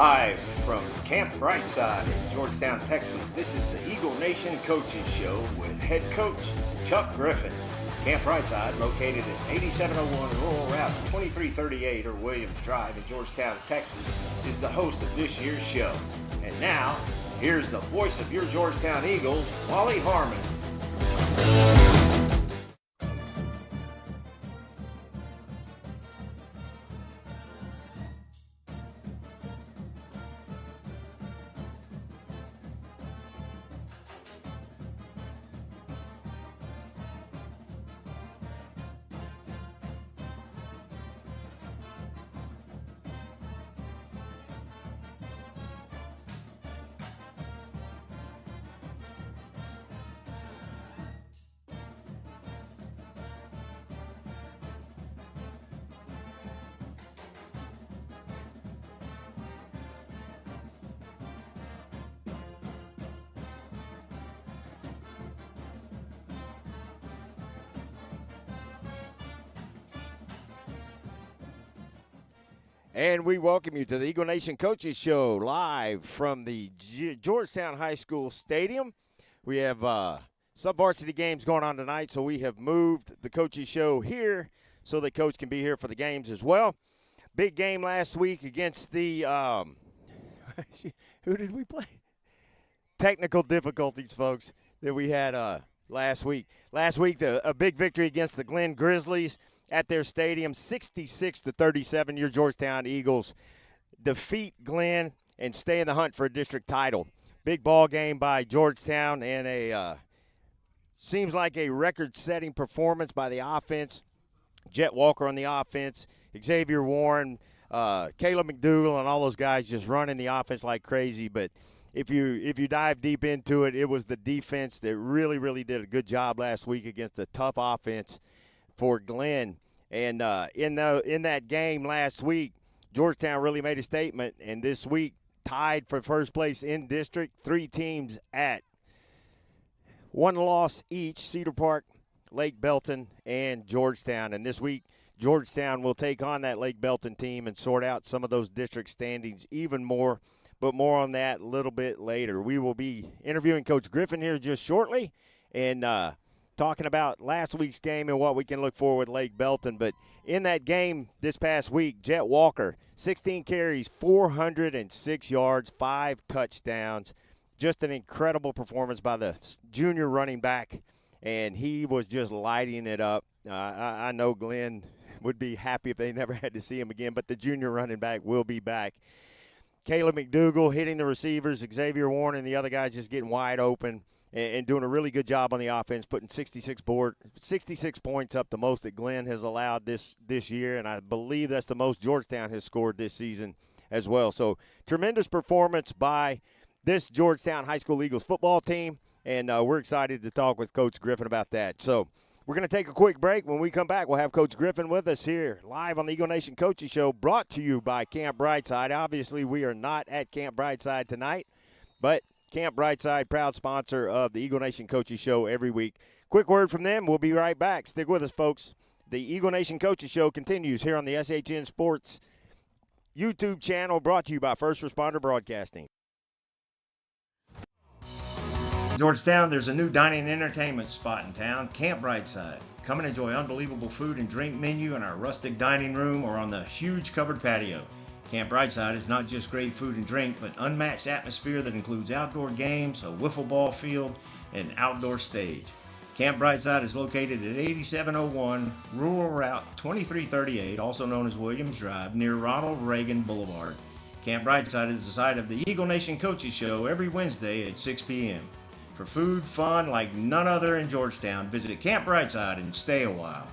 Live from Camp Brightside in Georgetown, Texas, this is the Eagle Nation Coaches Show with head coach Chuck Griffin. Camp Brightside, located at 8701 Rural Route 2338 or Williams Drive in Georgetown, Texas, is the host of this year's show. And now, here's the voice of your Georgetown Eagles, Wally Harmon. And we welcome you to the Eagle Nation Coaches Show live from the Georgetown High School Stadium. We have some varsity games going on tonight, so we have moved the Coaches Show here so that Coach can be here for the games as well. Big game last week against the who did we play? Technical difficulties, folks, that we had last week. Last week, a big victory against the Glen Grizzlies at their stadium, 66-37. Your Georgetown Eagles defeat Glen and stay in the hunt for a district title. Big ball game by Georgetown and a seems like a record-setting performance by the offense. Jet Walker on the offense, Xavier Warren, Caleb McDougal, and all those guys just running the offense like crazy. But if you dive deep into it, it was the defense that really did a good job last week against a tough offense for Glen. And in that game last week, Georgetown really made a statement, and this week tied for first place in district. Three teams at one loss each: Cedar Park, Lake Belton, and Georgetown. And this week, Georgetown will take on that Lake Belton team and sort out some of those district standings even more, but more on that a little bit later. We will be interviewing Coach Griffin here just shortly, and talking about last week's game and what we can look for with Lake Belton. But in that game this past week, Jet Walker, 16 carries, 406 yards, 5 touchdowns. Just an incredible performance by the junior running back, and he was just lighting it up. I know Glenn would be happy if they never had to see him again, but the junior running back will be back. Caleb McDougal hitting the receivers, Xavier Warren and the other guys just getting wide open and doing a really good job on the offense, putting 66 points up, the most that Glenn has allowed this year, and I believe that's the most Georgetown has scored this season as well. So tremendous performance by this Georgetown High School Eagles football team, and we're excited to talk with Coach Griffin about that. So we're going to take a quick break. When we come back, we'll have Coach Griffin with us here live on the Eagle Nation Coaches Show, brought to you by Camp Brightside. Obviously, we are not at Camp Brightside tonight, but Camp Brightside, proud sponsor of the Eagle Nation Coaches Show every week. Quick word from them. We'll be right back. Stick with us, folks. The Eagle Nation Coaches Show continues here on the SHN Sports YouTube channel, brought to you by First Responder Broadcasting. Georgetown, there's a new dining and entertainment spot in town, Camp Brightside. Come and enjoy unbelievable food and drink menu in our rustic dining room or on the huge covered patio. Camp Brightside is not just great food and drink, but unmatched atmosphere that includes outdoor games, a wiffle ball field, and an outdoor stage. Camp Brightside is located at 8701 Rural Route 2338, also known as Williams Drive, near Ronald Reagan Boulevard. Camp Brightside is the site of the Eagle Nation Coaches Show every Wednesday at 6 p.m. For food, fun like none other in Georgetown, visit Camp Brightside and stay a while.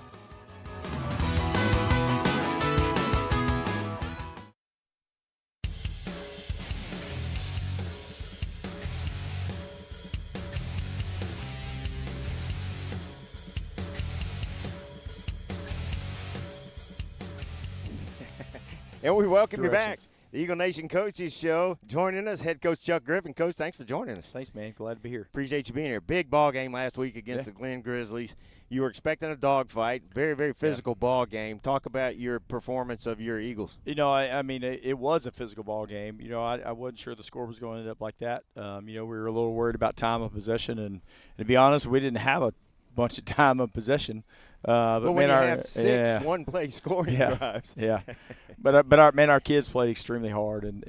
And we welcome you back. The Eagle Nation Coaches Show. Joining us, head coach Chuck Griffin. Coach, thanks for joining us. Thanks, man. Glad to be here. Appreciate you being here. Big ball game last week against the Glen Grizzlies. You were expecting a dogfight. Very, very physical ball game. Talk about your performance of your Eagles. I mean, it was a physical ball game. I wasn't sure the score was going to end up like that. We were a little worried about time of possession, and to be honest, we didn't have a bunch of time of possession. But when you have six one-play scoring drives. Yeah. But our kids played extremely hard, and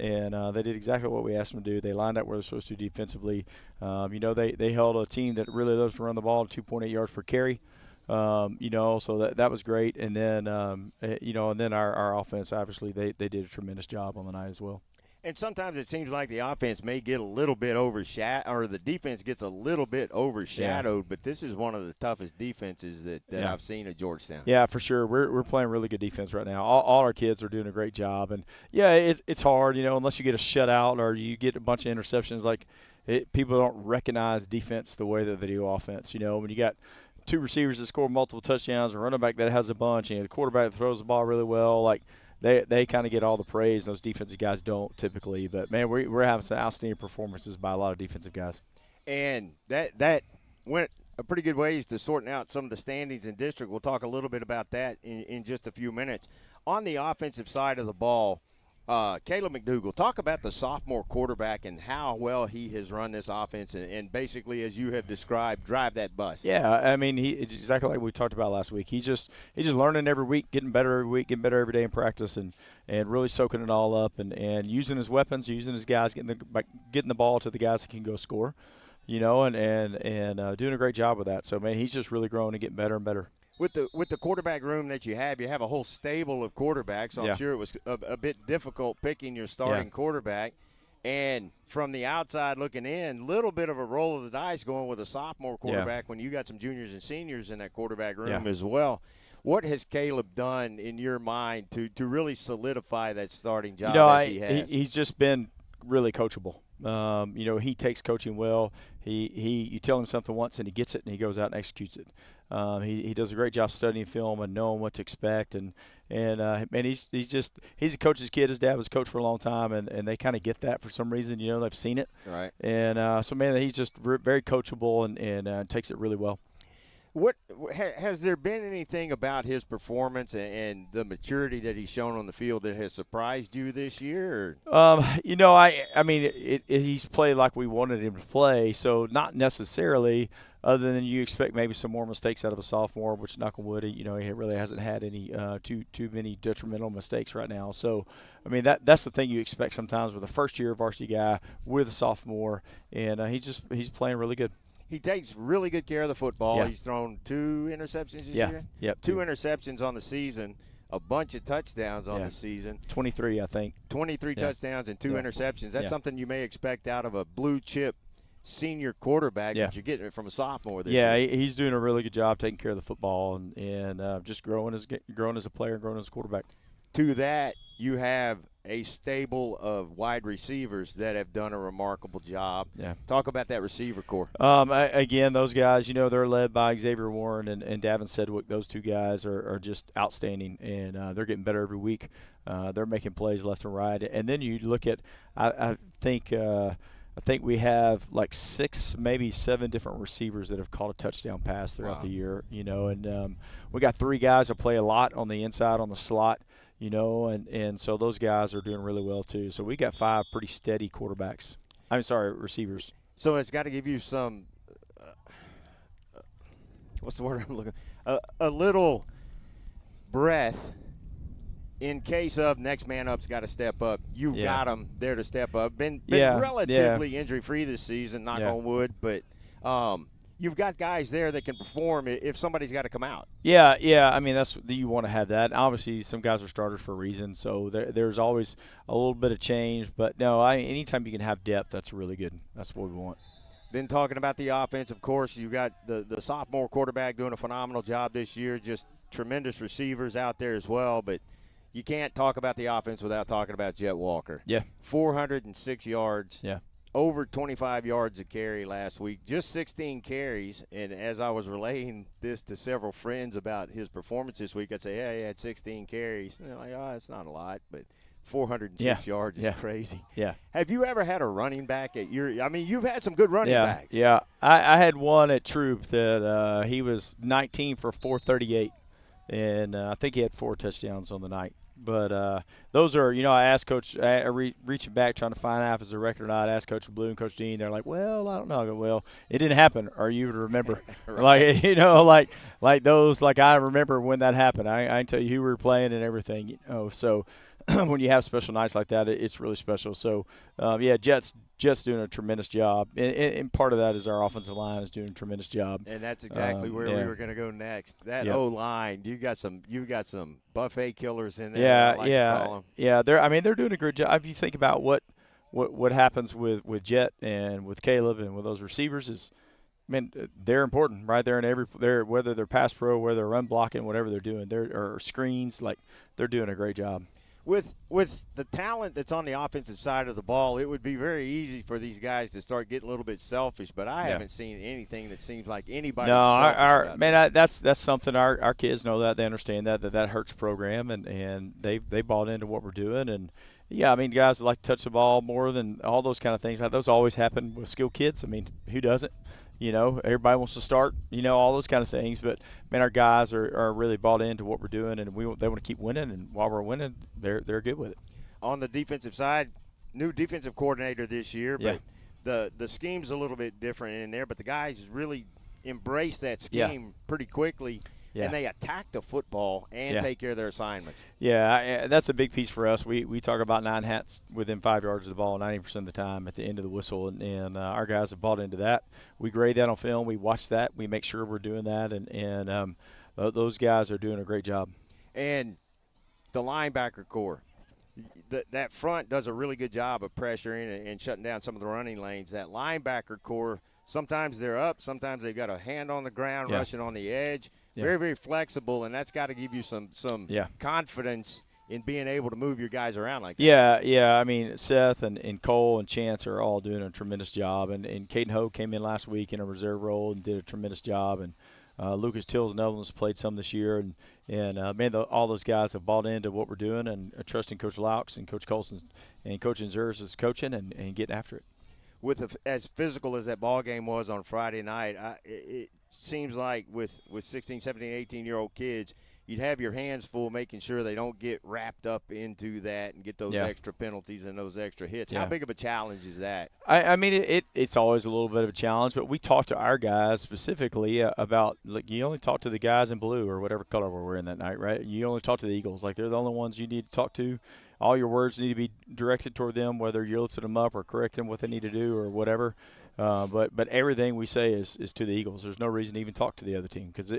they did exactly what we asked them to do. They lined up where they're supposed to defensively. They held a team that really loves to run the ball to 2.8 yards per carry. So that was great. And then, and then our offense, obviously, they did a tremendous job on the night as well. And sometimes it seems like the offense may get a little bit overshadowed, or the defense gets a little bit overshadowed. But this is one of the toughest defenses that I've seen at Georgetown. Yeah, for sure. We're playing really good defense right now. All our kids are doing a great job. And it's hard, unless you get a shutout or you get a bunch of interceptions. People don't recognize defense the way that they do offense. When you got two receivers that score multiple touchdowns, a running back that has a bunch, and a quarterback that throws the ball really well, They kind of get all the praise. Those defensive guys don't typically. But, man, we're having some outstanding performances by a lot of defensive guys. And that went a pretty good ways to sorting out some of the standings in district. We'll talk a little bit about that in just a few minutes. On the offensive side of the ball, Caleb McDougal, talk about the sophomore quarterback and how well he has run this offense and basically, as you have described, drive that bus. Yeah, I mean, it's exactly like we talked about last week. He's just learning every week, getting better every week, getting better every day in practice, and really soaking it all up and using his weapons, using his guys, getting the ball to the guys that can go score, and doing a great job with that. So, man, he's just really growing and getting better and better. With the quarterback room that you have a whole stable of quarterbacks. So I'm sure it was a bit difficult picking your starting quarterback. And from the outside looking in, little bit of a roll of the dice going with a sophomore quarterback when you got some juniors and seniors in that quarterback room as well. What has Caleb done in your mind to really solidify that starting job as he has? He's just been really coachable. He takes coaching well. You tell him something once and he gets it and he goes out and executes it. He does a great job studying film and knowing what to expect, and he's a coach's kid. His dad was a coach for a long time, and they kind of get that for some reason. They've seen it, right? And so, man, he's just very coachable and takes it really well. What has there been anything about his performance and the maturity that he's shown on the field that has surprised you this year? He's played like we wanted him to play, so not necessarily. Other than you expect maybe some more mistakes out of a sophomore, which knock on wood, he really hasn't had any too many detrimental mistakes right now. So, I mean that's the thing you expect sometimes with a first-year varsity guy with a sophomore, and he's playing really good. He takes really good care of the football. Yeah. He's thrown 2 interceptions this year. Yep. 2 interceptions on the season, a bunch of touchdowns on the season. 23, I think. 23 touchdowns and 2 interceptions. That's something you may expect out of a blue chip senior quarterback, but you're getting it from a sophomore this year. Yeah, he's doing a really good job taking care of the football and just growing as a player and growing as a quarterback. To that, you have a stable of wide receivers that have done a remarkable job. Yeah. Talk about that receiver core. Again, those guys, they're led by Xavier Warren and Davin Sedgwick. Those 2 guys are just outstanding, and they're getting better every week. They're making plays left and right. And then you look at, I think we have 6, maybe 7 different receivers that have caught a touchdown pass throughout the year, and we got 3 guys that play a lot on the inside on the slot, and so those guys are doing really well too. So we got 5 pretty steady receivers. So it's got to give you some, what's the word I'm looking for? A little breath. In case of next man up's got to step up, you've got them there to step up. Been relatively injury-free this season, knock on wood, but you've got guys there that can perform if somebody's got to come out. Yeah. I mean, you want to have that. Obviously, some guys are starters for a reason, so there's always a little bit of change. But, no, anytime you can have depth, that's really good. That's what we want. Then talking about the offense, of course, you got the sophomore quarterback doing a phenomenal job this year, just tremendous receivers out there as well, but – you can't talk about the offense without talking about Jet Walker. Yeah. 406 yards. Yeah. Over 25 yards a carry last week. Just 16 carries. And as I was relaying this to several friends about his performance this week, I'd say, yeah, he had 16 carries. And they're like, oh, that's not a lot. But 406 yards is crazy. Yeah. Have you ever had a running back at your – I mean, you've had some good running backs. Yeah. I had one at Troop that he was 19 for 438, and I think he had 4 touchdowns on the night. But those are, I asked Coach, reaching back trying to find out if it's a record or not. I asked Coach Blue and Coach Dean. They're like, well, I don't know. I go, well, it didn't happen, or you would remember. Right. Like those, like I remember when that happened. I can tell you who we were playing and everything. So when you have special nights like that, it's really special. So, Jets doing a tremendous job. And part of that is our offensive line is doing a tremendous job. And that's exactly where we were going to go next. That O-line, you got some buffet killers in there. They're doing a great job. If you think about what happens with Jet and with Caleb and with those receivers is, they're important right there in whether they're pass pro, whether they're run blocking, whatever they're doing, or screens, like they're doing a great job. With the talent that's on the offensive side of the ball, it would be very easy for these guys to start getting a little bit selfish. But I haven't seen anything that seems like anybody. No, that's something our kids know that they understand that hurts the program, and they bought into what we're doing. And guys that like to touch the ball more than all those kind of things. Those always happen with skilled kids. Who doesn't? Everybody wants to start, all those kind of things. But, our guys are really bought into what we're doing, and they want to keep winning. And while we're winning, they're good with it. On the defensive side, new defensive coordinator this year, but the scheme's a little bit different in there. But the guys really embrace that scheme pretty quickly. Yeah. And they attack the football and take care of their assignments. Yeah, that's a big piece for us. We talk about 9 hats within 5 yards of the ball 90% of the time at the end of the whistle, and our guys have bought into that. We grade that on film. We watch that. We make sure we're doing that, and those guys are doing a great job. And the linebacker core, that front does a really good job of pressuring and shutting down some of the running lanes. That linebacker core, sometimes they're up, sometimes they've got a hand on the ground, rushing on the edge. Very, very flexible, and that's got to give you some confidence in being able to move your guys around like that. Yeah. Seth and Cole and Chance are all doing a tremendous job, and Caden Hogue came in last week in a reserve role and did a tremendous job, and Lucas Tills and Evans played some this year, and all those guys have bought into what we're doing and trusting Coach Laux and Coach Colson and Coach Inzuris is coaching and getting after it. As physical as that ball game was on Friday night, it seems like with 16, 17, 18-year-old kids, you'd have your hands full making sure they don't get wrapped up into that and get those extra penalties and those extra hits. How big of a challenge is that? It's always a little bit of a challenge, but we talk to our guys specifically about, you only talk to the guys in blue or whatever color we're wearing that night, right? You only talk to the Eagles. They're the only ones you need to talk to. All your words need to be directed toward them, whether you're lifting them up or correcting what they need to do or whatever. But everything we say is to the Eagles. There's no reason to even talk to the other team because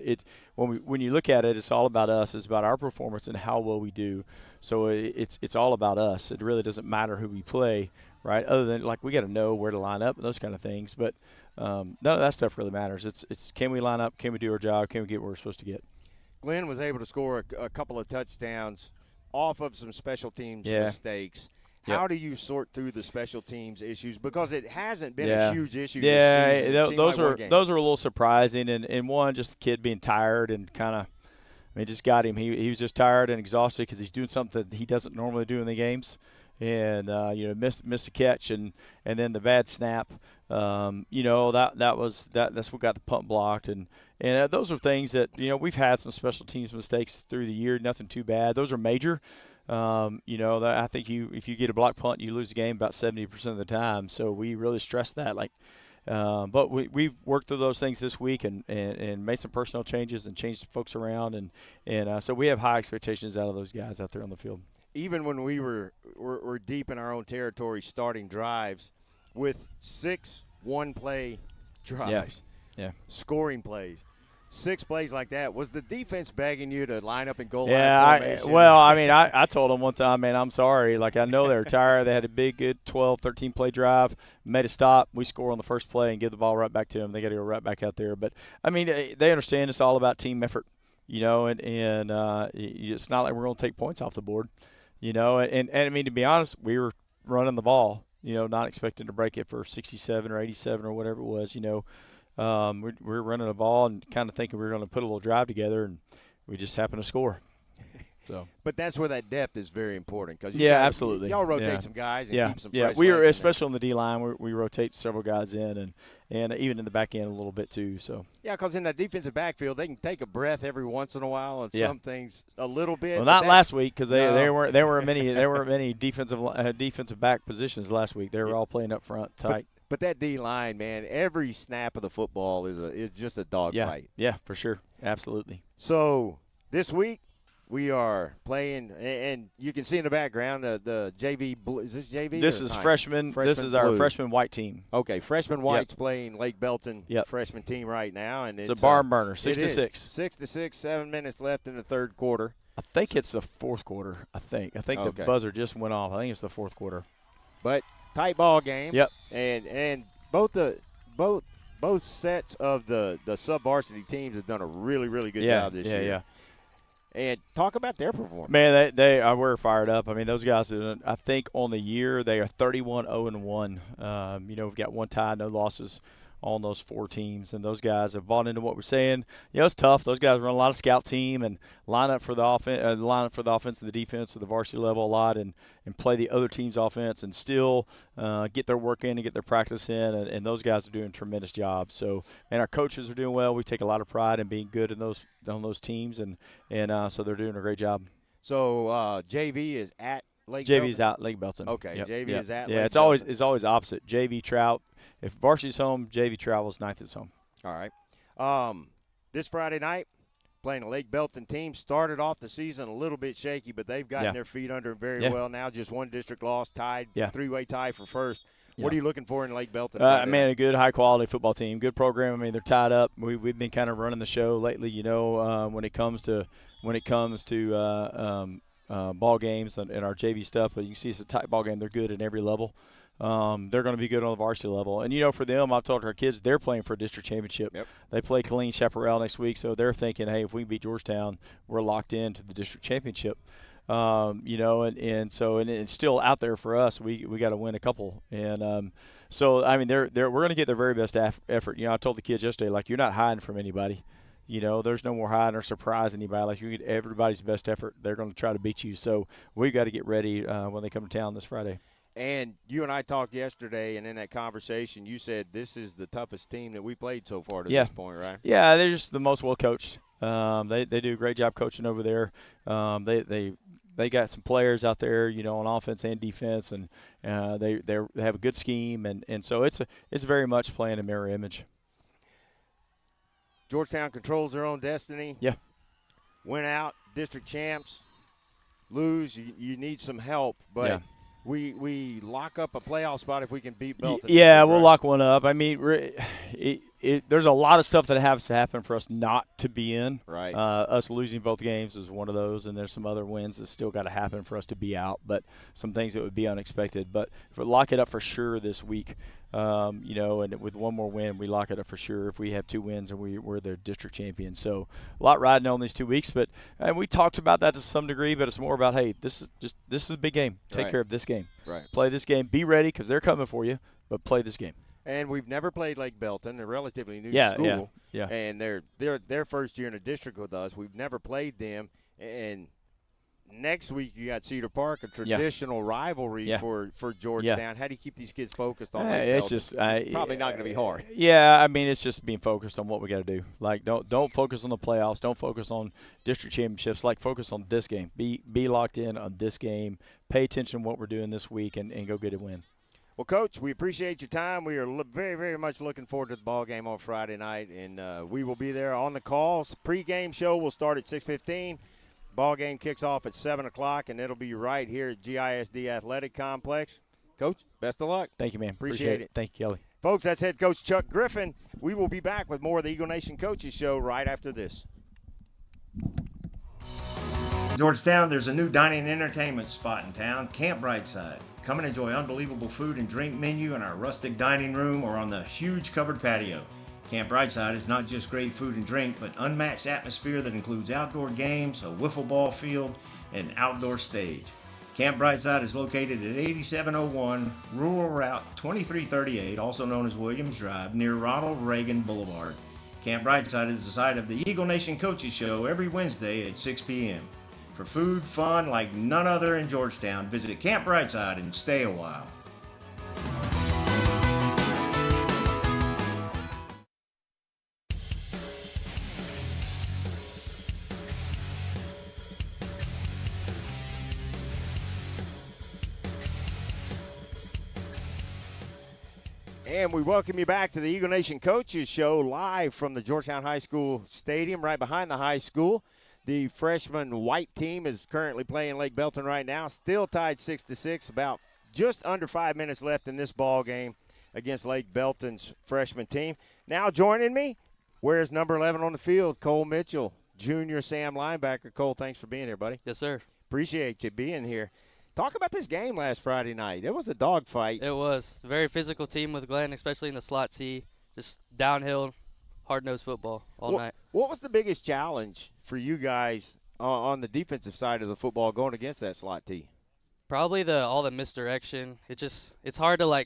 when you look at it, it's all about us. It's about our performance and how well we do. So it's all about us. It really doesn't matter who we play, right? Other than we got to know where to line up and those kind of things. But none of that stuff really matters. It's can we line up? Can we do our job? Can we get where we're supposed to get? Glenn was able to score a couple of touchdowns off of some special teams mistakes. How do you sort through the special teams issues? Because it hasn't been a huge issue this season. Those are a little surprising. And one, just the kid being tired and kind of, just got him. He was just tired and exhausted because he's doing something that he doesn't normally do in the games. And, missed a catch and then the bad snap. That's what got the punt blocked. And those are things that, we've had some special teams mistakes through the year, nothing too bad. Those are major. I think if you get a block punt, you lose the game about 70% of the time. So we really stress that. But we've worked through those things this week and made some personnel changes and changed folks around. And so we have high expectations out of those guys out there on the field. Even when we're deep in our own territory starting drives with 6 one-play drives, scoring plays, 6 plays like that, was the defense begging you to line up and goal line formation? I told them one time, man, I'm sorry. I know they were tired. They had a big, good 12, 13-play drive, made a stop. We score on the first play and give the ball right back to them. They got to go right back out there. But, they understand it's all about team effort, and it's not like we're going to take points off the board. To be honest, we were running the ball, not expecting to break it for 67 or 87 or whatever it was, we're running the ball and kind of thinking we were going to put a little drive together, and we just happened to score. So, but that's where that depth is very important because absolutely. Y'all rotate some guys and keep some. Yeah, fresh we are, legs in especially on the D line. We rotate several guys in, and even in the back end a little bit too. So yeah, because in that defensive backfield they can take a breath every once in a while and some things a little bit. Well, not last week because there were many defensive back positions last week. They were all playing up front tight. But that D line, man, every snap of the football is just a dogfight. Yeah, for sure, absolutely. So this week we are playing, and you can see in the background the JV. Is this JV? This is freshman. This is our freshman white team. Okay, freshman white's playing Lake Belton freshman team right now, and it's a barn burner, 6-6. 6-6, 7 minutes left in the third quarter. I think it's the fourth quarter. I think the buzzer just went off. I think it's the fourth quarter. But tight ball game. Yep. And both sets of the sub-varsity teams have done a really, really good job this year. Yeah. And talk about their performance. Man, we're fired up. I mean, those guys, I think on the year, they are 31-0-1. We've got one tie, no losses on those 4 teams, and those guys have bought into what we're saying. It's tough. Those guys run a lot of scout team and line up for the offense and the defense at the varsity level a lot, and play the other team's offense and still get their work in and get their practice in. And those guys are doing a tremendous job. So, and our coaches are doing well. We take a lot of pride in being good in those teams, and so they're doing a great job. So JV is at Lake JV's Belton? out Lake Belton. Okay, yep. JV is at Lake Lake Belton. Belton. It's always opposite. JV trout. If varsity's home, JV travels. Ninth is home. All right. This Friday night, playing a Lake Belton team. Started off the season a little bit shaky, but they've gotten their feet under them very well now. Just one district loss, tied, three-way tie for first. What are you looking for in Lake Belton? A good high-quality football team, good program. I mean, they're tied up. We've been kind of running the show lately, when it comes to ball games and our JV stuff. But you can see it's a tight ball game. They're good at every level. They're going to be good on the varsity level. And, for them, I've told our kids they're playing for a district championship. Yep. They play Killeen Chaparral next week, so they're thinking, hey, if we beat Georgetown, we're locked into the district championship. And it's still out there for us. We got to win a couple. And so, I mean, we're going to get their very best effort. I told the kids yesterday, you're not hiding from anybody. There's no more hiding or surprise anybody. You get everybody's best effort. They're going to try to beat you. So we've got to get ready when they come to town this Friday. And you and I talked yesterday, and in that conversation, you said this is the toughest team that we played so far to this point, right? Yeah, they're just the most well coached. They do a great job coaching over there. They got some players out there, on offense and defense, and they have a good scheme, and so it's very much playing a mirror image. Georgetown controls their own destiny. Yeah. Went out, district champs. Lose, you need some help, but we lock up a playoff spot if we can beat Belton. Yeah, we'll lock one up. I mean, there's a lot of stuff that has to happen for us not to be in. Right. Us losing both games is one of those, and there's some other wins that still got to happen for us to be out, but some things that would be unexpected. But if we lock it up for sure this week, and with one more win, we lock it up for sure. If we have 2 wins, and we're the district champions. So a lot riding on these 2 weeks, and we talked about that to some degree, but it's more about, hey, this is a big game. Take care of this game. Right. Play this game. Be ready because they're coming for you, but play this game. And we've never played Lake Belton. They're a relatively new school. Yeah. And they're their first year in a district with us. We've never played them. And next week you got Cedar Park, a traditional rivalry for Georgetown. Yeah. How do you keep these kids focused on Lake it's Belton? just probably not going to be hard. Yeah, I mean, it's just being focused on what we got to do. Don't focus on the playoffs. Don't focus on district championships. Focus on this game. Be locked in on this game. Pay attention to what we're doing this week and go get a win. Well, Coach, we appreciate your time. We are very, very much looking forward to the ball game on Friday night, and we will be there on the calls. Pre-game show will start at 6:15. Ball game kicks off at 7 o'clock, and it'll be right here at GISD Athletic Complex. Coach, best of luck. Thank you, man. Appreciate it. Thank you, Kelly. Folks, that's head coach Chuck Griffin. We will be back with more of the Eagle Nation Coaches Show right after this. Georgetown, there's a new dining and entertainment spot in town, Camp Brightside. Come and enjoy unbelievable food and drink menu in our rustic dining room or on the huge covered patio. Camp Brightside is not just great food and drink, but unmatched atmosphere that includes outdoor games, a wiffle ball field, and outdoor stage. Camp Brightside is located at 8701 Rural Route 2338, also known as Williams Drive, near Ronald Reagan Boulevard. Camp Brightside is the site of the Eagle Nation Coaches Show every Wednesday at 6 p.m. For food, fun like none other in Georgetown, visit Camp Brightside and stay a while. And we welcome you back to the Eagle Nation Coaches Show, live from the Georgetown High School Stadium, right behind the high school. The freshman white team is currently playing Lake Belton right now, still tied 6-6, about just under 5 minutes left in this ball game against Lake Belton's freshman team. Now joining me, where's number 11 on the field, Cole Mitchell, junior Sam linebacker. Cole, thanks for being here, buddy. Yes, sir. Appreciate you being here. Talk about this game last Friday night. It was a dogfight. It was a very physical team with Glenn, especially in the slot T. Just downhill, hard-nosed football all night. What was the biggest challenge for you guys on the defensive side of the football going against that slot T? Probably all the misdirection. It's hard to,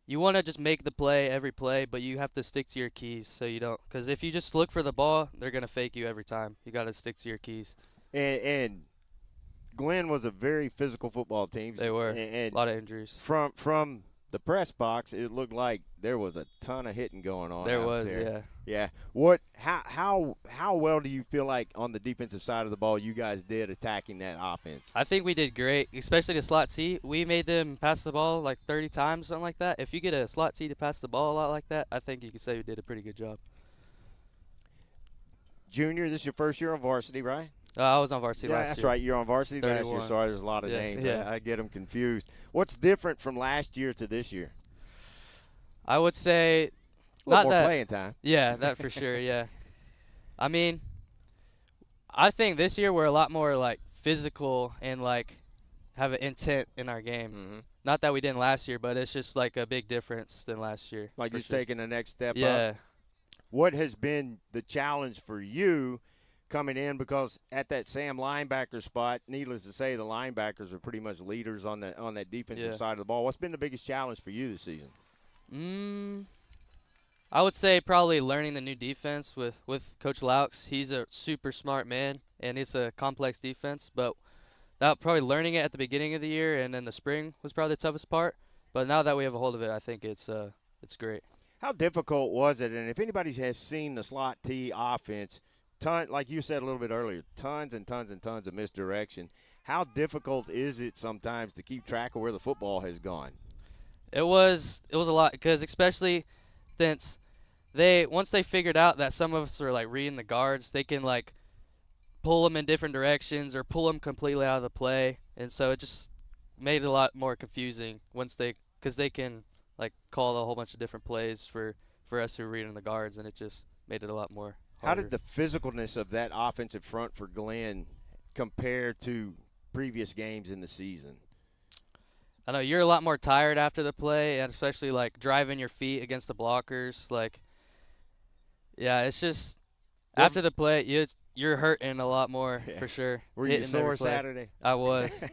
you want to just make the play every play, but you have to stick to your keys so you don't. Because if you just look for the ball, they're going to fake you every time. You got to stick to your keys. And Glenn was a very physical football team. They were. And a lot of injuries. From the press box, it looked like there was a ton of hitting going on. There was, yeah. yeah. Yeah. How well do you feel like on the defensive side of the ball you guys did attacking that offense? I think we did great, especially the slot T. We made them pass the ball like 30 times, something like that. If you get a slot T to pass the ball a lot like that, I think you could say we did a pretty good job. Junior, this is your first year on varsity, right? I was on varsity last year. That's right. You're on varsity last year. 31. Sorry, there's a lot of names. Yeah. I get them confused. What's different from last year to this year? I would say A little not more that playing time. Yeah, that for sure. Yeah, I mean, I think this year we're a lot more physical and have an intent in our game. Mm-hmm. Not that we didn't last year, but it's just a big difference than last year. Like you're taking the next step up. Yeah. What has been the challenge for you coming in? Because at that Sam linebacker spot, needless to say, the linebackers are pretty much leaders on that defensive side of the ball. What's been the biggest challenge for you this season? I would say probably learning the new defense with Coach Laux. He's a super smart man, and it's a complex defense. But probably learning it at the beginning of the year and then the spring was probably the toughest part. But now that we have a hold of it, I think it's great. How difficult was it? And if anybody has seen the slot T offense, like you said a little bit earlier, tons and tons and tons of misdirection. How difficult is it sometimes to keep track of where the football has gone? It was a lot, because especially since once they figured out that some of us were reading the guards, they can pull them in different directions or pull them completely out of the play, and so it just made it a lot more confusing because they can call a whole bunch of different plays for us who are reading the guards, and it just made it a lot more harder. How did the physicalness of that offensive front for Glenn compare to previous games in the season? I know you're a lot more tired after the play, and especially driving your feet against the blockers. It's just after the play, you're hurting a lot more for sure. Were you sore Saturday? I was.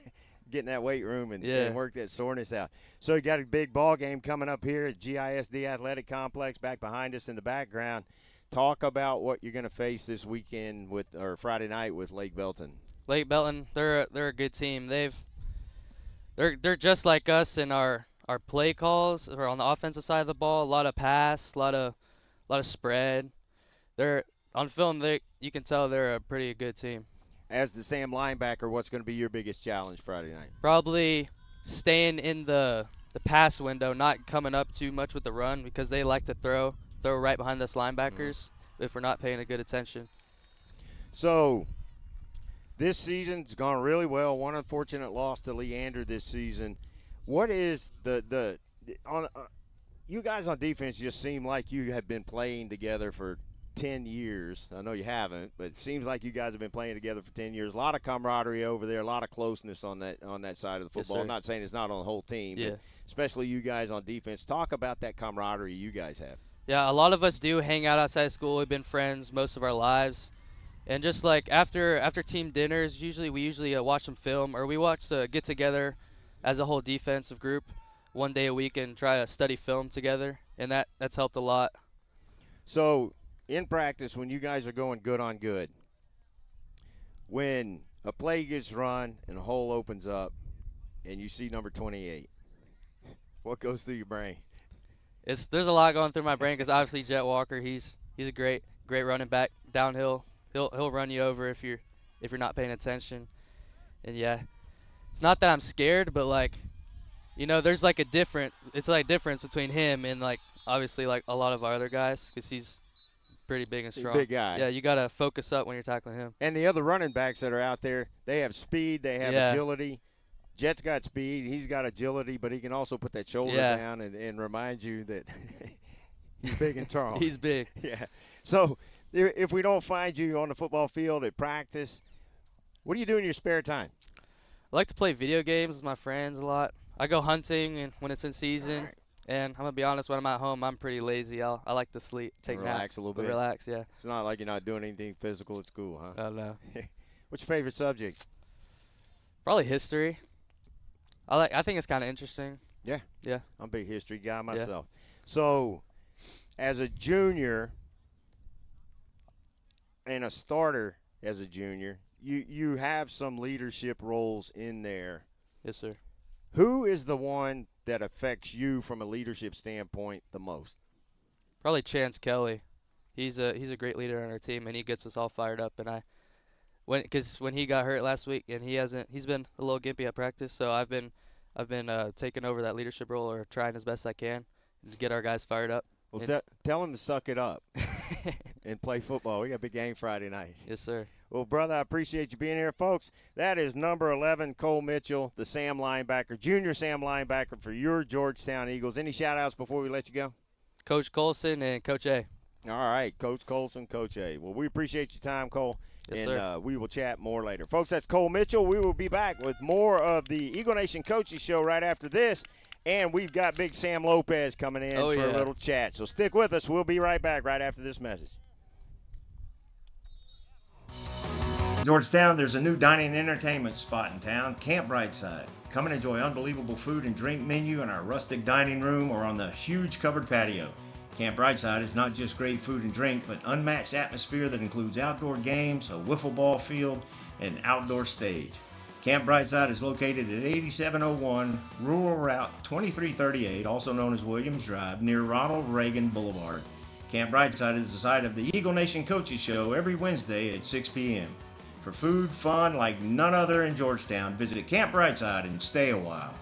Getting that weight room and work that soreness out. So you got a big ball game coming up here at GISD Athletic Complex back behind us in the background. Talk about what you're going to face this weekend or Friday night with Lake Belton. Lake Belton, they're a good team. They're just like us in our play calls or on the offensive side of the ball. A lot of pass, a lot of spread. They're on film. You can tell they're a pretty good team. As the Sam linebacker, what's going to be your biggest challenge Friday night? Probably staying in the pass window, not coming up too much with the run, because they like to throw right behind us linebackers if we're not paying a good attention. So this season's gone really well. One unfortunate loss to Leander this season. What is you guys on defense just seem like you have been playing together for 10 years. I know you haven't, but it seems like you guys have been playing together for 10 years. A lot of camaraderie over there, a lot of closeness on that side of the football. Yes, I'm not saying it's not on the whole team, but especially you guys on defense. Talk about that camaraderie you guys have. Yeah, a lot of us do hang out outside school. We've been friends most of our lives. And just after team dinners, we usually watch some film, or we watch get together as a whole defensive group one day a week and try to study film together, and that's helped a lot. So in practice, when you guys are going good on good, when a play gets run and a hole opens up, and you see number 28. What goes through your brain? There's a lot going through my brain because obviously Jet Walker, he's a great running back downhill. He'll run you over if you're not paying attention. And yeah, it's not that I'm scared, but like, there's like a difference. It's like a difference between him and like obviously like a lot of our other guys because he's pretty big and strong. Big guy. Yeah, you gotta focus up when you're tackling him. And the other running backs that are out there, they have speed, they have agility. Jet's got speed, he's got agility, but he can also put that shoulder down and remind you that he's big and strong. He's big. Yeah. So if we don't find you on the football field at practice, what do you do in your spare time? I like to play video games with my friends a lot. I go hunting and when it's in season. Right. And I'm going to be honest, when I'm at home, I'm pretty lazy. I like to sleep, take relax naps. a little bit. Relax, yeah. It's not like you're not doing anything physical at school, huh? Oh, no. What's your favorite subject? Probably history. I think it's kind of interesting. Yeah. Yeah. I'm a big history guy myself. So, as a junior and a starter as a junior, you have some leadership roles in there. Yes, sir. Who is the one that affects you from a leadership standpoint the most? Probably Chance Kelly. He's a great leader on our team, and he gets us all fired up. And because when he got hurt last week, and he's been a little gimpy at practice, so I've been taking over that leadership role or trying as best I can to get our guys fired up. Well, tell him to suck it up and play football. We got a big game Friday night. Yes, sir. Well, brother, I appreciate you being here, folks. That is number 11, Cole Mitchell, the Sam linebacker, junior Sam linebacker for your Georgetown Eagles. Any shout-outs before we let you go? Coach Colson and Coach A. All right, Coach Colson, Coach A. Well, we appreciate your time, Cole. Yes, and sir. We will chat more later. Folks, that's Cole Mitchell. We will be back with more of the Eagle Nation Coaches Show right after this. And we've got big Sam Lopez coming in for a little chat. So stick with us. We'll be right back right after this message. Georgetown, there's a new dining and entertainment spot in town, Camp Brightside. Come and enjoy unbelievable food and drink menu in our rustic dining room or on the huge covered patio. Camp Brightside is not just great food and drink, but unmatched atmosphere that includes outdoor games, a wiffle ball field, and an outdoor stage. Camp Brightside is located at 8701 Rural Route 2338, also known as Williams Drive, near Ronald Reagan Boulevard. Camp Brightside is the site of the Eagle Nation Coaches Show every Wednesday at 6 p.m. For food, fun like none other in Georgetown, visit Camp Brightside and stay a while.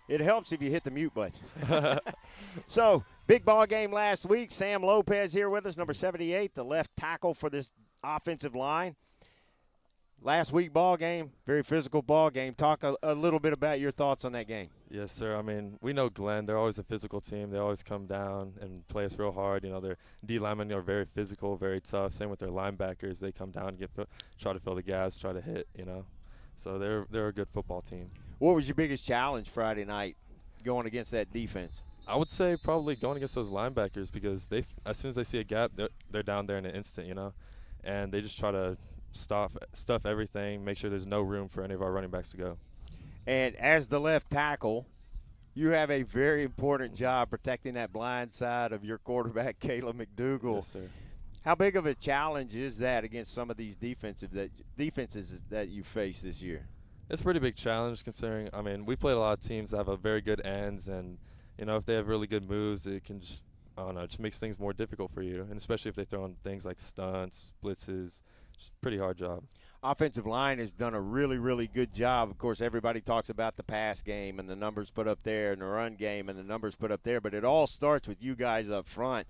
It helps if you hit the mute button. So, big ball game last week. Sam Lopez here with us, number 78, the left tackle for this offensive line. Last week ball game, very physical ball game. Talk a little bit about your thoughts on that game. Yes, sir. I mean, we know Glenn. They're always a physical team. They always come down and play us real hard. You know, their D linemen are very physical, very tough. Same with their linebackers. They come down and try to fill the gaps, try to hit, you know. So they're a good football team. What was your biggest challenge Friday night going against that defense? I would say probably going against those linebackers because as soon as they see a gap, they're down there in an instant, you know. And they just try to stuff everything, make sure there's no room for any of our running backs to go. And as the left tackle, you have a very important job protecting that blind side of your quarterback, Caleb McDougal. Yes, sir. How big of a challenge is that against some of these defenses that you face this year? It's a pretty big challenge considering, I mean, we played a lot of teams that have a very good ends, and, you know, if they have really good moves, it can just I don't know, it just makes things more difficult for you, and especially if they throw in things like stunts, blitzes. It's a pretty hard job. Offensive line has done a really, really good job. Of course, everybody talks about the pass game and the numbers put up there and the run game and the numbers put up there, but it all starts with you guys up front.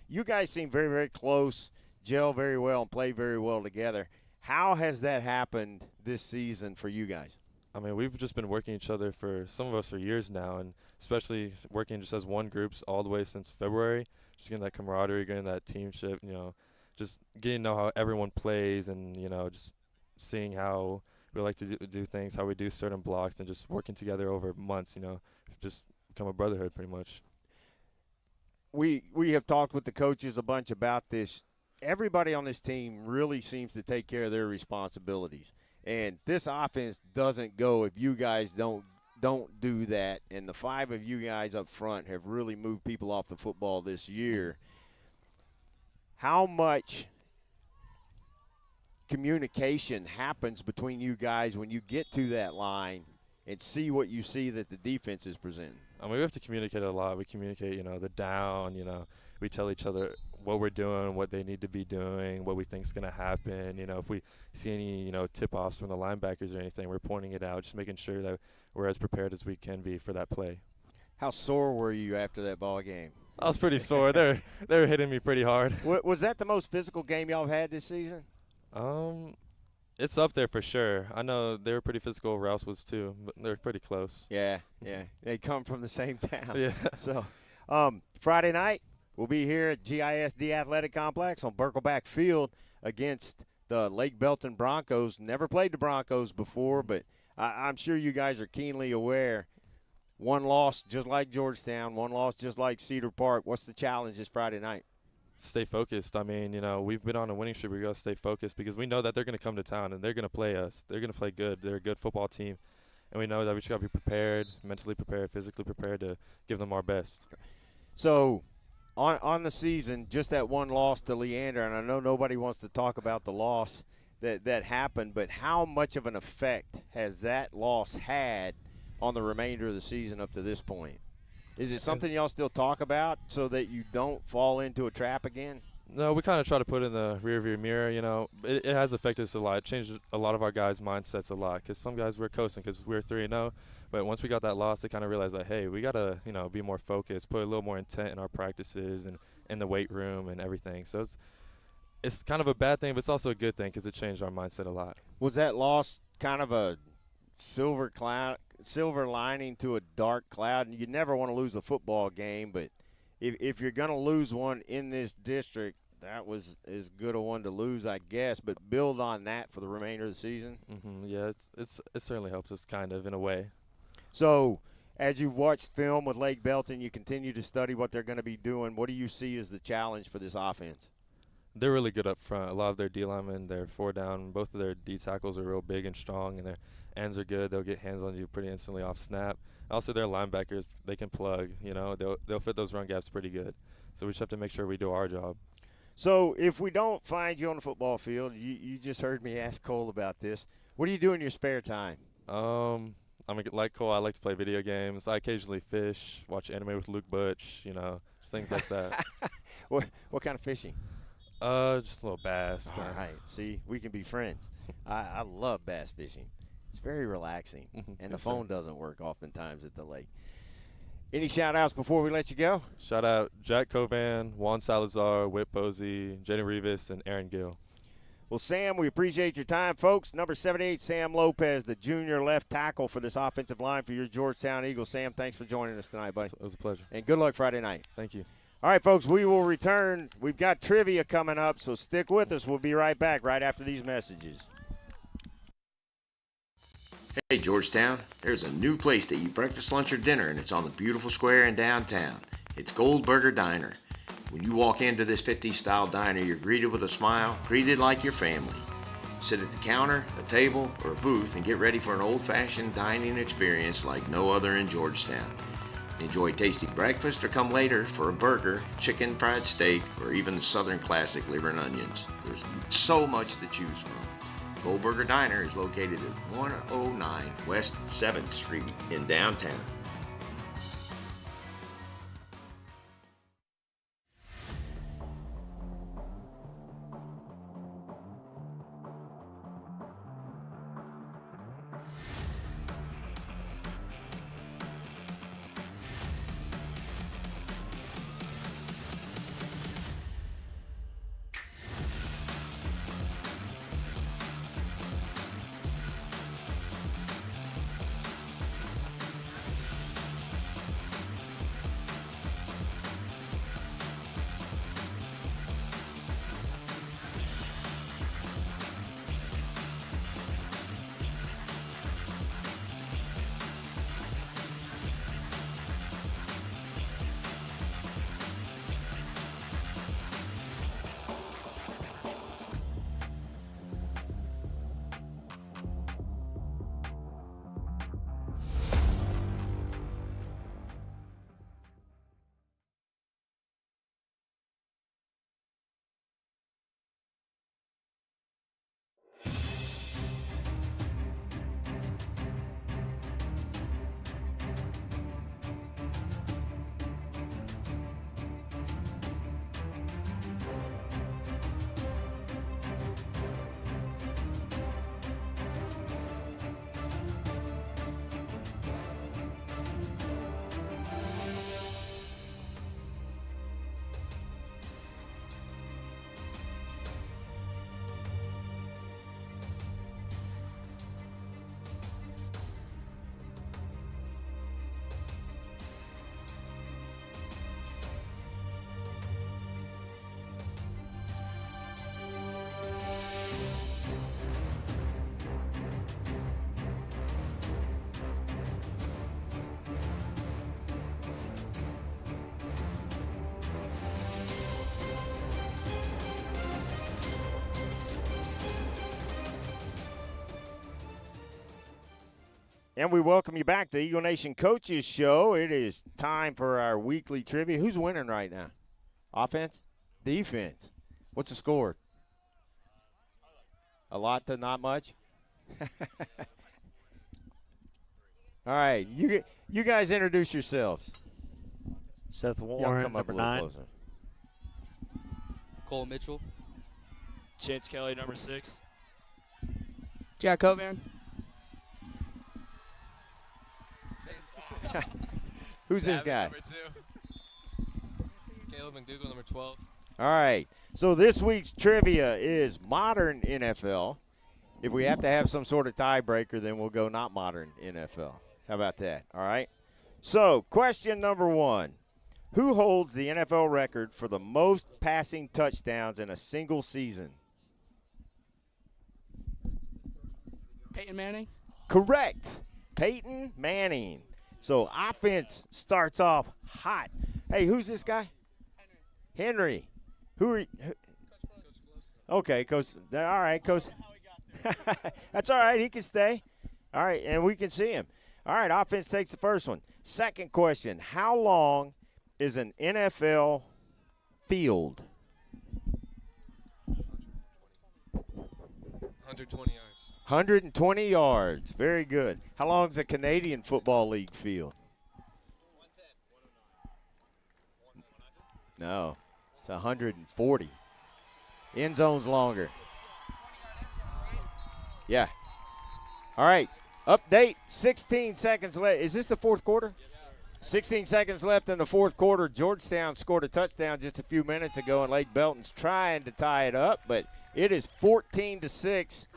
You guys seem very, very close, gel very well, and play very well together. How has that happened this season for you guys? I mean, we've just been working each other for some of us for years now, and especially working just as one groups all the way since February. Just getting that camaraderie, getting that teamship, just getting to know how everyone plays, and just seeing how we like to do things, how we do certain blocks, and just working together over months. Just become a brotherhood pretty much. We have talked with the coaches a bunch about this. Everybody on this team really seems to take care of their responsibilities. And this offense doesn't go if you guys don't do that. And the 5 of you guys up front have really moved people off the football this year. How much communication happens between you guys when you get to that line and see what you see that the defense is presenting? I mean, we have to communicate a lot. We communicate, the down, we tell each other what we're doing, what they need to be doing, what we think is going to happen. If we see any, tip-offs from the linebackers or anything, we're pointing it out, just making sure that we're as prepared as we can be for that play. How sore were you after that ball game? I was pretty sore. They were hitting me pretty hard. Was that the most physical game y'all have had this season? It's up there for sure. I know they were pretty physical. Rouse was too, but they're pretty close. Yeah. They come from the same town. Yeah. So, Friday night, we'll be here at GISD Athletic Complex on Birkelback Field against the Lake Belton Broncos. Never played the Broncos before, but I'm sure you guys are keenly aware. One loss just like Georgetown, one loss just like Cedar Park. What's the challenge this Friday night? Stay focused. I mean, we've been on a winning streak. We got to stay focused because we know that they're going to come to town and they're going to play us. They're going to play good. They're a good football team. And we know that we just got to be prepared, mentally prepared, physically prepared to give them our best. So, on the season, just that one loss to Leander, and I know nobody wants to talk about the loss that happened, but how much of an effect has that loss had on the remainder of the season up to this point? Is it something y'all still talk about so that you don't fall into a trap again? No, we kind of try to put it in the rearview mirror. It has affected us a lot. It changed a lot of our guys' mindsets a lot because some guys were coasting because we were 3-0. But once we got that loss, they kind of realized that, hey, we got to, be more focused, put a little more intent in our practices and in the weight room and everything. So it's kind of a bad thing, but it's also a good thing because it changed our mindset a lot. Was that loss kind of a silver lining to a dark cloud? And you never want to lose a football game, but if you're going to lose one in this district, that was as good a one to lose, I guess. But build on that for the remainder of the season. Yeah, it certainly helps us kind of in a way. So as you've watched film with Lake Belton, you continue to study what they're going to be doing. What do you see as the challenge for this offense? They're really good up front. A lot of their D linemen, they're 4 down. Both of their D tackles are real big and strong, and their ends are good. They'll get hands on you pretty instantly off snap. Also, their linebackers, they can plug. They'll fit those run gaps pretty good. So we just have to make sure we do our job. So if we don't find you on the football field, you just heard me ask Cole about this. What do you do in your spare time? Like Cole, I like to play video games. I occasionally fish, watch anime with Luke Butch, just things like that. What kind of fishing? Just a little bass. All right. See, we can be friends. I love bass fishing. It's very relaxing, and the phone doesn't work oftentimes at the lake. Any shout-outs before we let you go? Shout out Jack Covan, Juan Salazar, Whit Posey, Jenny Rivas, and Aaron Gill. Well, Sam, we appreciate your time, folks. Number 78, Sam Lopez, the junior left tackle for this offensive line for your Georgetown Eagles. Sam, thanks for joining us tonight, buddy. It was a pleasure. And good luck Friday night. Thank you. All right, folks, we will return. We've got trivia coming up, so stick with us. We'll be right back right after these messages. Hey, Georgetown, there's a new place to eat breakfast, lunch, or dinner, and it's on the beautiful square in downtown. It's Goldberger Diner. When you walk into this 50s-style diner, you're greeted with a smile, greeted like your family. Sit at the counter, a table, or a booth and get ready for an old-fashioned dining experience like no other in Georgetown. Enjoy tasty breakfast or come later for a burger, chicken fried steak, or even the Southern classic liver and onions. There's so much to choose from. Goldberger Diner is located at 109 West 7th Street in downtown. And we welcome you back to the Eagle Nation Coaches Show. It is time for our weekly trivia. Who's winning right now? Offense? Defense? What's the score? A lot to not much? All right, you guys introduce yourselves. Seth Y'all Warren, come up number a little 9. closer. Cole Mitchell. Chance Kelly, number 6. Jack Covan. Who's this guy? Number 2. Caleb McDougal, number 12. All right, so this week's trivia is modern NFL. If we have to have some sort of tiebreaker, then we'll go not modern NFL. How about that? All right. So, question number 1. Who holds the NFL record for the most passing touchdowns in a single season? Peyton Manning. Correct. Peyton Manning. So, offense starts off hot. Hey, who's this guy? Henry. Who are you? Okay, Coach. All right, Coach. That's all right. He can stay. All right, and we can see him. All right, offense takes the first one. Second question, how long is an NFL field? 120 yards. 120 yards. Very good. How long is a Canadian Football League field? No, it's 140. End zone's longer. Yeah. All right. Update. 16 seconds left. Is this the fourth quarter? Yes, sir. 16 seconds left in the fourth quarter. Georgetown scored a touchdown just a few minutes ago, and Lake Belton's trying to tie it up, but it is 14-6.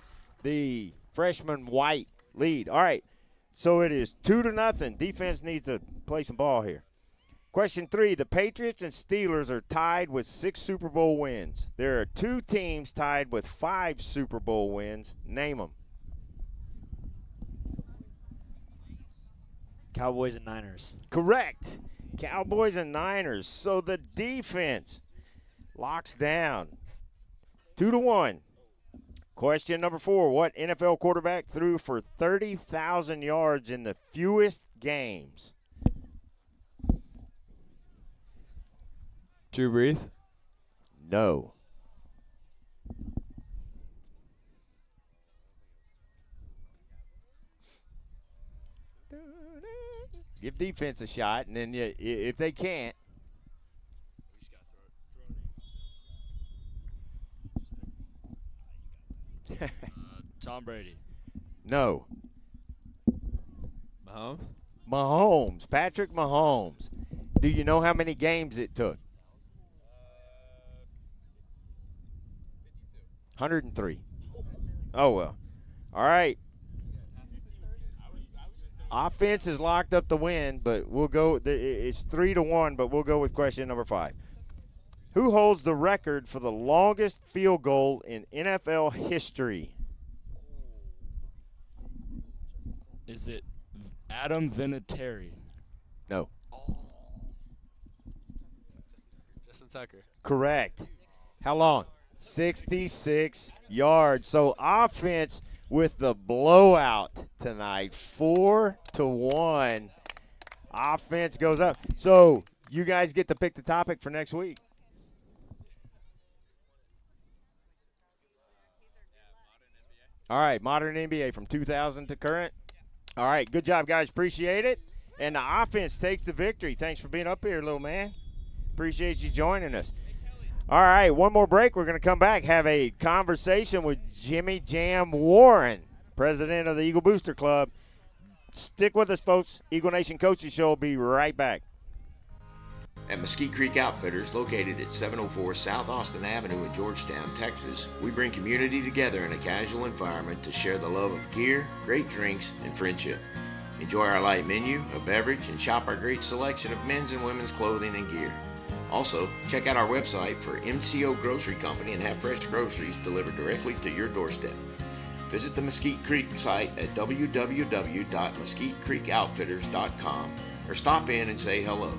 The freshman White lead. All right. So it is 2-0. Defense needs to play some ball here. Question 3, the Patriots and Steelers are tied with 6 Super Bowl wins. There are 2 teams tied with 5 Super Bowl wins. Name them. Cowboys and Niners. Correct. Cowboys and Niners. So the defense locks down. 2-1. Question number 4, what NFL quarterback threw for 30,000 yards in the fewest games? Drew Brees. No. Give defense a shot, and then if they can't. Tom Brady. No. Mahomes. Mahomes. Patrick Mahomes. Do you know how many games it took? 103. Oh, well. All right. Offense is locked up to win, but we'll go. It's 3-1, but we'll go with question number 5. Who holds the record for the longest field goal in NFL history? Is it Adam Vinatieri? No. Justin Tucker. Correct. How long? 66 yards. So offense with the blowout tonight, 4-1. Offense goes up. So you guys get to pick the topic for next week. All right, modern NBA from 2000 to current. All right, good job, guys. Appreciate it. And the offense takes the victory. Thanks for being up here, little man. Appreciate you joining us. All right, one more break. We're going to come back, have a conversation with Jimmy Jam Warren, president of the Eagle Booster Club. Stick with us, folks. Eagle Nation Coaches Show will be right back. At Mesquite Creek Outfitters, located at 704 South Austin Avenue in Georgetown, Texas, we bring community together in a casual environment to share the love of gear, great drinks, and friendship. Enjoy our light menu, a beverage, and shop our great selection of men's and women's clothing and gear. Also, check out our website for MCO Grocery Company and have fresh groceries delivered directly to your doorstep. Visit the Mesquite Creek site at www.mesquitecreekoutfitters.com or stop in and say hello.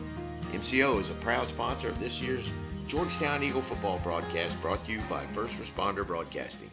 MCO is a proud sponsor of this year's Georgetown Eagle football broadcast, brought to you by First Responder Broadcasting.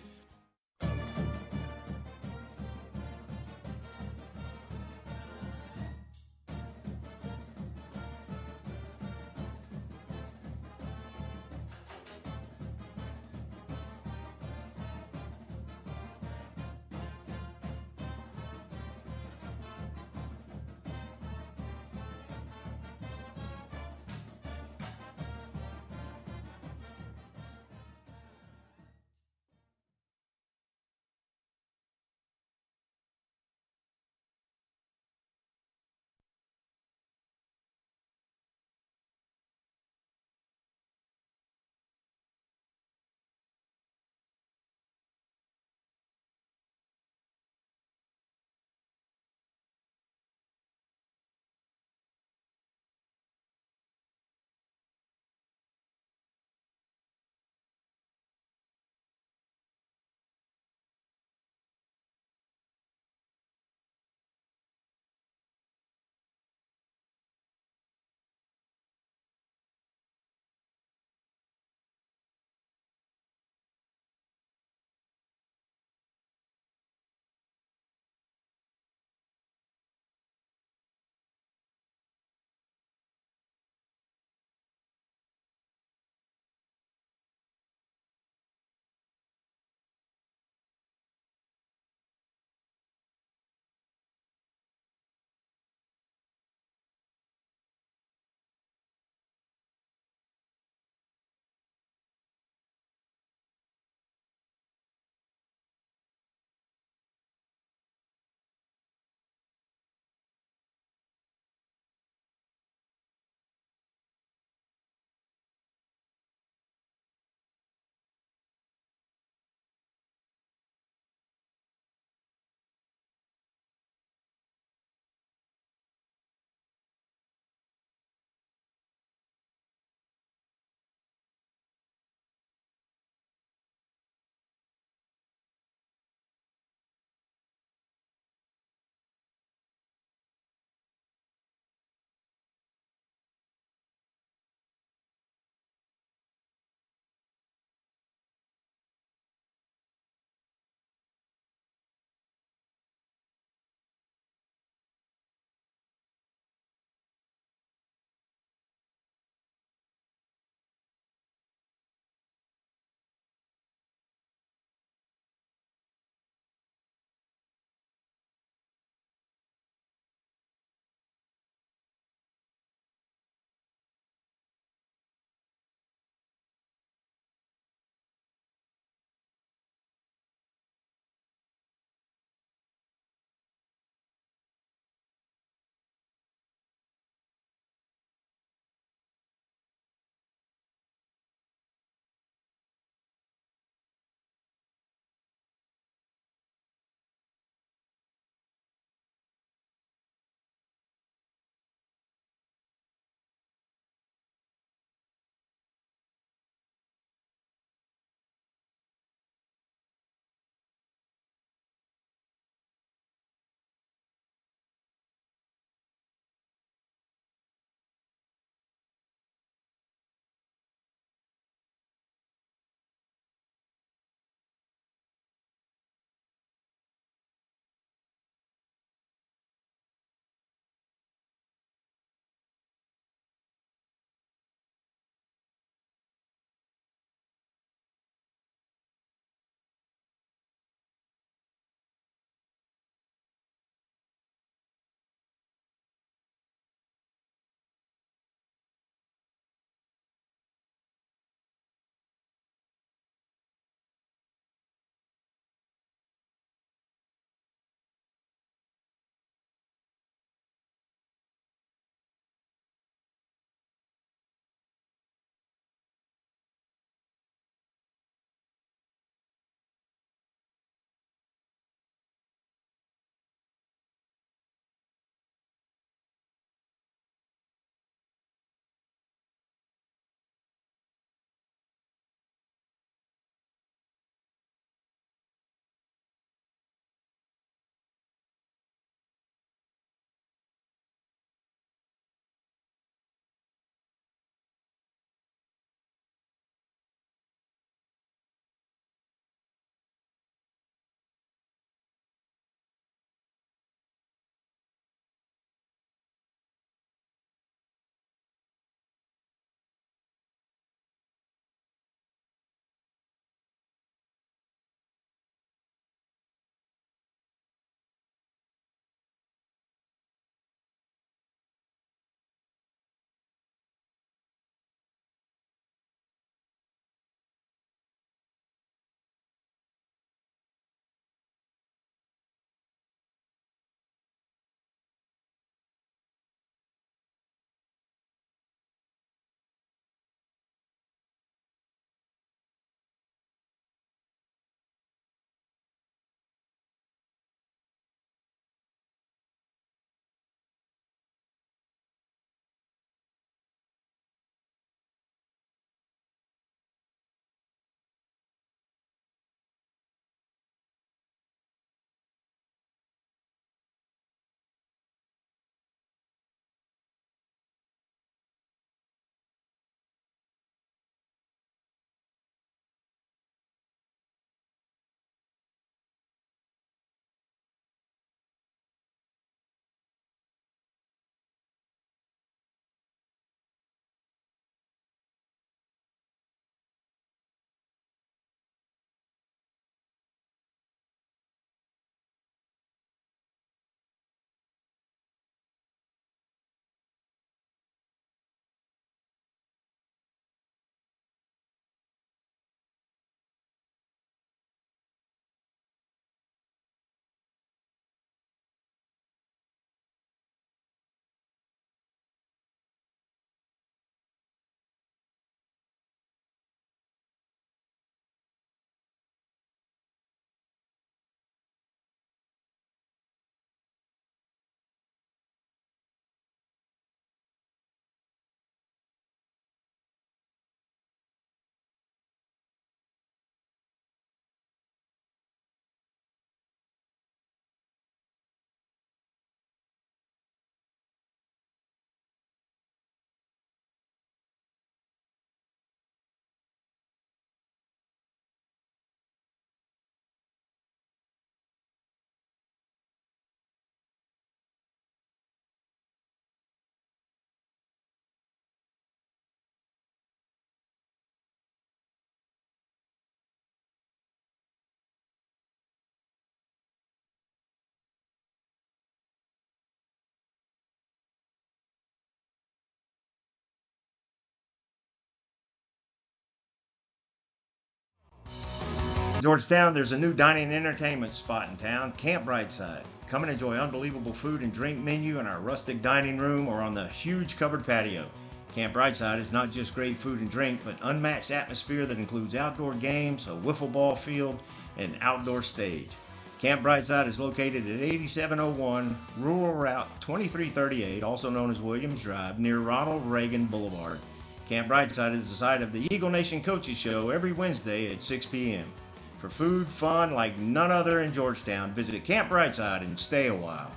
Georgetown, there's a new dining and entertainment spot in town, Camp Brightside. Come and enjoy unbelievable food and drink menu in our rustic dining room or on the huge covered patio. Camp Brightside is not just great food and drink, but unmatched atmosphere that includes outdoor games, a wiffle ball field, and an outdoor stage. Camp Brightside is located at 8701 Rural Route 2338, also known as Williams Drive, near Ronald Reagan Boulevard. Camp Brightside is the site of the Eagle Nation Coaches Show every Wednesday at 6 p.m. For food, fun like none other in Georgetown, visit Camp Brightside and stay a while.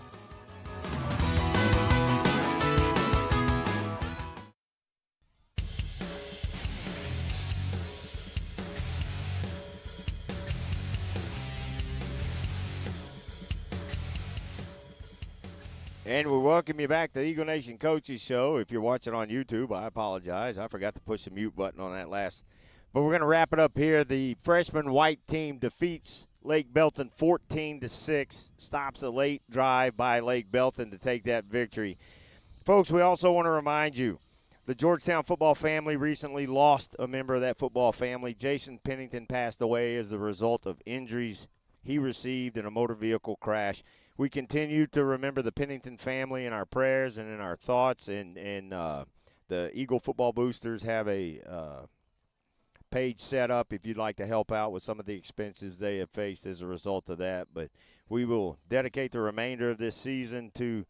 And we welcome you back to the Eagle Nation Coaches Show. If you're watching on YouTube, I apologize. I forgot to push the mute button on that last. But we're going to wrap it up here. The freshman white team defeats Lake Belton 14-6. Stops a late drive by Lake Belton to take that victory. Folks, we also want to remind you, the Georgetown football family recently lost a member of that football family. Jason Pennington passed away as the result of injuries he received in a motor vehicle crash. We continue to remember the Pennington family in our prayers and in our thoughts. And the Eagle Football Boosters have a page set up if you'd like to help out with some of the expenses they have faced as a result of that. But we will dedicate the remainder of this season to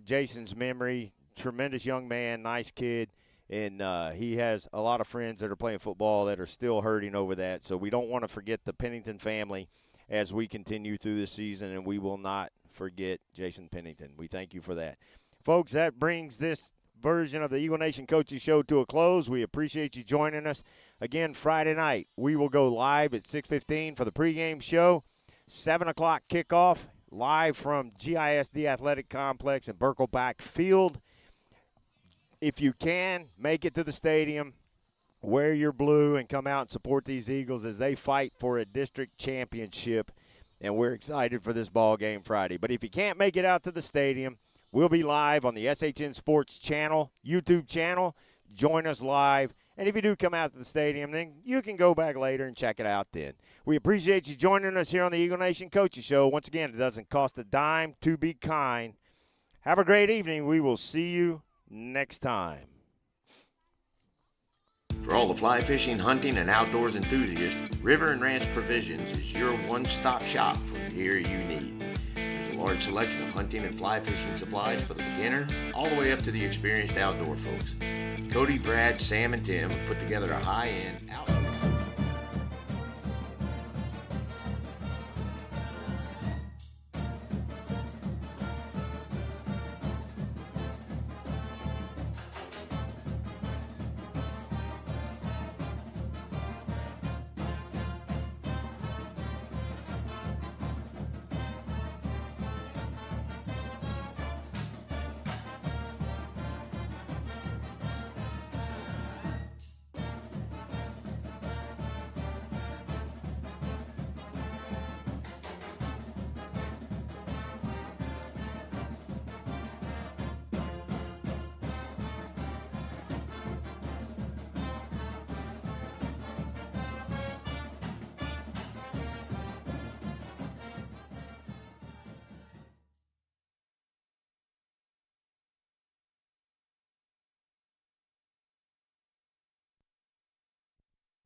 Jason's memory. Tremendous young man, nice kid. And he has a lot of friends that are playing football that are still hurting over that. So we don't want to forget the Pennington family as we continue through this season, and we will not forget Jason Pennington. We thank you for that. Folks, that brings this version of the Eagle Nation Coaches Show to a close. We appreciate you joining us. Again, Friday night, we will go live at 6:15 for the pregame show. 7 o'clock kickoff, live from GISD Athletic Complex in Birkelbach Field. If you can, make it to the stadium. Wear your blue and come out and support these Eagles as they fight for a district championship, and we're excited for this ball game Friday. But if you can't make it out to the stadium, we'll be live on the SHN Sports channel, YouTube channel. Join us live, and if you do come out to the stadium, then you can go back later and check it out then. We appreciate you joining us here on the Eagle Nation Coaches Show. Once again, it doesn't cost a dime to be kind. Have a great evening. We will see you next time. For all the fly fishing, hunting, and outdoors enthusiasts, River and Ranch Provisions is your one-stop shop for the gear you need. There's a large selection of hunting and fly fishing supplies for the beginner, all the way up to the experienced outdoor folks. Cody, Brad, Sam, and Tim have put together a high-end outdoor